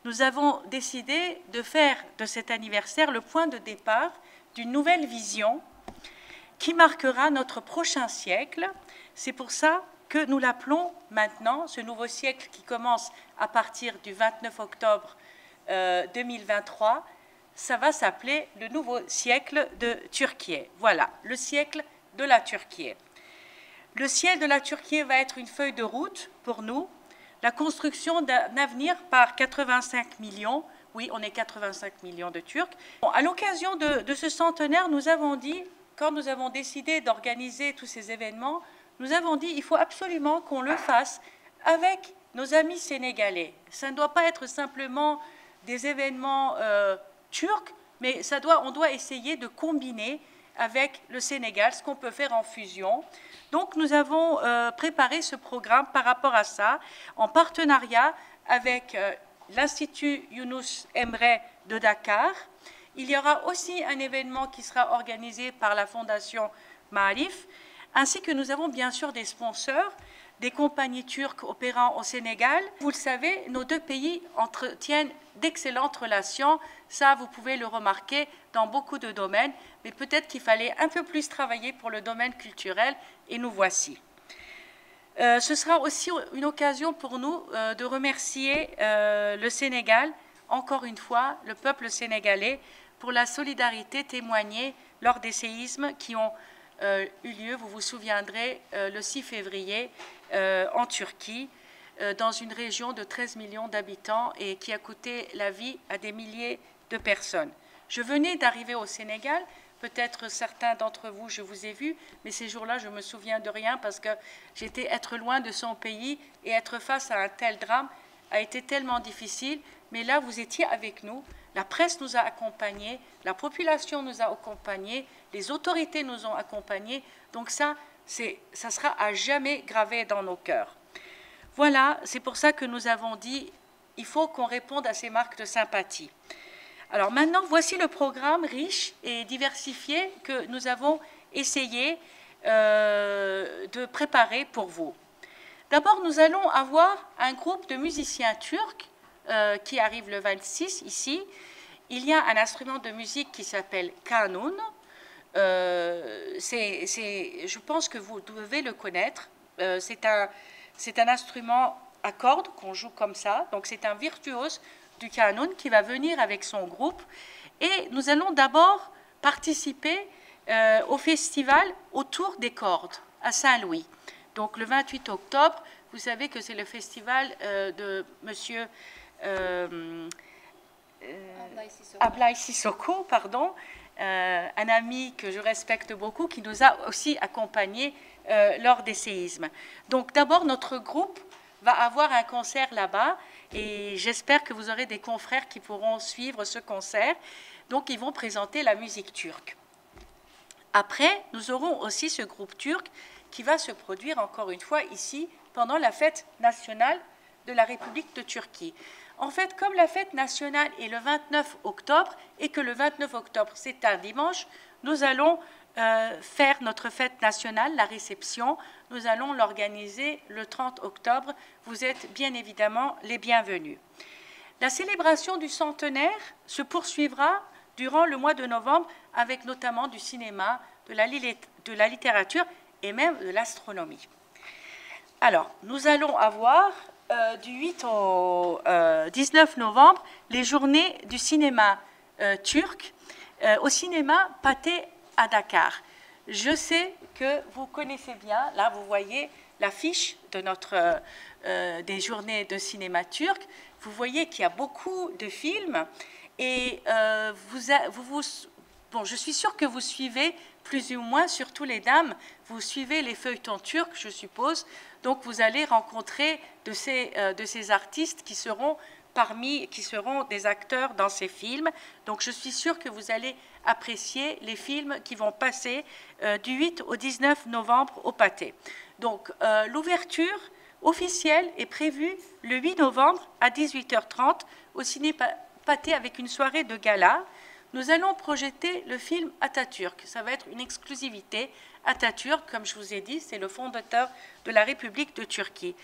nous avons décidé de faire de cet anniversaire le point de départ d'une nouvelle vision qui marquera notre prochain siècle. C'est pour ça que nous l'appelons maintenant, ce nouveau siècle qui commence à partir du 29 octobre 2023, ça va s'appeler le nouveau siècle de Turquie. Voilà, le siècle de la Turquie. Le ciel de la Turquie va être une feuille de route pour nous, la construction d'un avenir par 85 millions, oui, on est 85 millions de Turcs. Bon, à l'occasion de ce centenaire, nous avons dit, quand nous avons décidé d'organiser tous ces événements, nous avons dit qu'il faut absolument qu'on le fasse avec nos amis sénégalais. Ça ne doit pas être simplement des événements turcs, mais on doit essayer de combiner avec le Sénégal ce qu'on peut faire en fusion. Donc nous avons préparé ce programme par rapport à ça, en partenariat avec l'Institut Younous Emre de Dakar. Il y aura aussi un événement qui sera organisé par la Fondation Maarif, ainsi que nous avons bien sûr des sponsors, des compagnies turques opérant au Sénégal. Vous le savez, nos deux pays entretiennent d'excellentes relations. Ça, vous pouvez le remarquer dans beaucoup de domaines, mais peut-être qu'il fallait un peu plus travailler pour le domaine culturel, et nous voici. Ce sera aussi une occasion pour nous de remercier le Sénégal, encore une fois, le peuple sénégalais, pour la solidarité témoignée lors des séismes qui ont eu lieu, vous vous souviendrez, le 6 février en Turquie, dans une région de 13 millions d'habitants et qui a coûté la vie à des milliers de personnes. Je venais d'arriver au Sénégal, peut-être certains d'entre vous, je vous ai vu, mais ces jours-là, je ne me souviens de rien parce que être loin de son pays et être face à un tel drame a été tellement difficile. Mais là, vous étiez avec nous, la presse nous a accompagnés, la population nous a accompagnés, les autorités nous ont accompagnés. Donc ça sera à jamais gravé dans nos cœurs. Voilà, c'est pour ça que nous avons dit il faut qu'on réponde à ces marques de sympathie. Alors maintenant, voici le programme riche et diversifié que nous avons essayé de préparer pour vous. D'abord, nous allons avoir un groupe de musiciens turcs qui arrive le 26 ici. Il y a un instrument de musique qui s'appelle kanun. Je pense que vous devez le connaître. C'est un instrument à cordes qu'on joue comme ça. Donc c'est un virtuose du kanun qui va venir avec son groupe. Et nous allons d'abord participer au festival autour des cordes à Saint-Louis. Donc le 28 octobre, vous savez que c'est le festival de monsieur Ablaye Sissoko, pardon, un ami que je respecte beaucoup, qui nous a aussi accompagnés lors des séismes. Donc d'abord, notre groupe va avoir un concert là-bas et j'espère que vous aurez des confrères qui pourront suivre ce concert. Donc ils vont présenter la musique turque. Après, nous aurons aussi ce groupe turc qui va se produire encore une fois ici pendant la fête nationale de la République de Turquie. En fait, comme la fête nationale est le 29 octobre et que le 29 octobre c'est un dimanche, nous allons faire notre fête nationale, la réception. Nous allons l'organiser le 30 octobre. Vous êtes bien évidemment les bienvenus. La célébration du centenaire se poursuivra durant le mois de novembre avec notamment du cinéma, de la littérature et même de l'astronomie. Alors, nous allons avoir du 8 au 19 novembre les journées du cinéma turc au cinéma Pathé à Dakar. Je sais que vous connaissez bien, là vous voyez l'affiche de des journées de cinéma turc. Vous voyez qu'il y a beaucoup de films et bon, je suis sûre que vous suivez plus ou moins, surtout les dames, vous suivez les feuilletons turcs, je suppose. Donc vous allez rencontrer de ces artistes qui seront des acteurs dans ces films. Donc je suis sûre que vous allez apprécier les films qui vont passer du 8 au 19 novembre au Pathé. Donc l'ouverture officielle est prévue le 8 novembre à 18h30 au ciné Pathé avec une soirée de gala. Nous allons projeter le film Atatürk. Ça va être une exclusivité. Atatürk, comme je vous ai dit, c'est le fondateur de la République de Turquie.